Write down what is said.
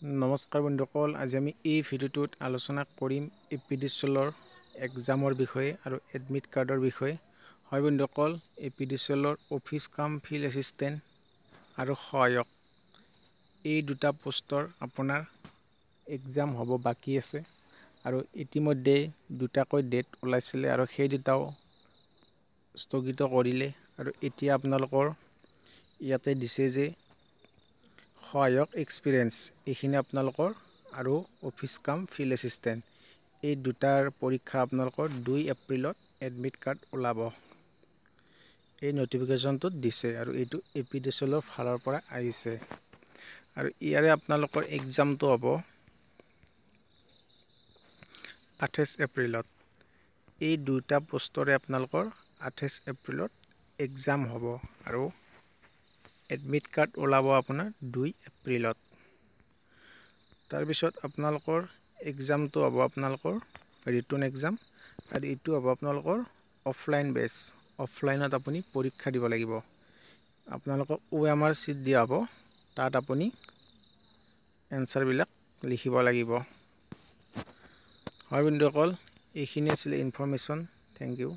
নমস্কাৰ বন্ধুসকল, আজি আমি এই ভিডিঅ'টোত আলোচনা কৰিম এপিডিচিএলৰ এক্সামৰ বিষয়ে আৰু এডমিট কাৰ্ডৰ বিষয়ে। হয় বন্ধুসকল, এপিডিচিএলৰ অফিচ কাম ফিল্ড এছিষ্টেণ্ট আৰু সহায়ক এই দুটা পোষ্টৰ আপোনাৰ এক্সাম হ'ব বাকী আছে আৰু ইতিমধ্যে দুটাকৈ ডেট ওলাইছিলে আৰু সেই দুটাও স্থগিত কৰিলে আৰু এতিয়া আপোনালোকৰ ইয়াতে দিছে যে সহায়ক এক্সপিৰিয়েঞ্চ এইখিনি আপোনালোকৰ আৰু অফিচ কাম ফিল্ড এছিষ্টেণ্ট এই দুটাৰ পৰীক্ষা আপোনালোকৰ 2 এপ্ৰিলত এডমিট কাৰ্ড ওলাব। এই নটিফিকেশ্যনটোত দিছে আৰু এইটো এপিডিচিএলৰ ফালৰ পৰা আহিছে আৰু ইয়াৰে আপোনালোকৰ এক্সামটো হ'ব 28 এপ্ৰিলত। এই দুটা পোষ্টৰে আপোনালোকৰ 28 এপ্ৰিলত এক্সাম হ'ব আৰু এডমিট কাৰ্ড ওলাব আপোনাৰ 2 এপ্ৰিলত। তাৰপিছত আপোনালোকৰ এক্সামটো হ'ব আপোনালোকৰ ৰিটন এক্সাম আৰু এইটো হ'ব আপোনালোকৰ অফলাইন বেচ। অফলাইনত আপুনি পৰীক্ষা দিব লাগিব। আপোনালোকক OMR চিট দিয়া হ'ব, তাত আপুনি এনচাৰবিলাক লিখিব লাগিব। হয় বন্ধুসকল, এইখিনি আছিলে ইনফৰমেশ্যন। Thank U.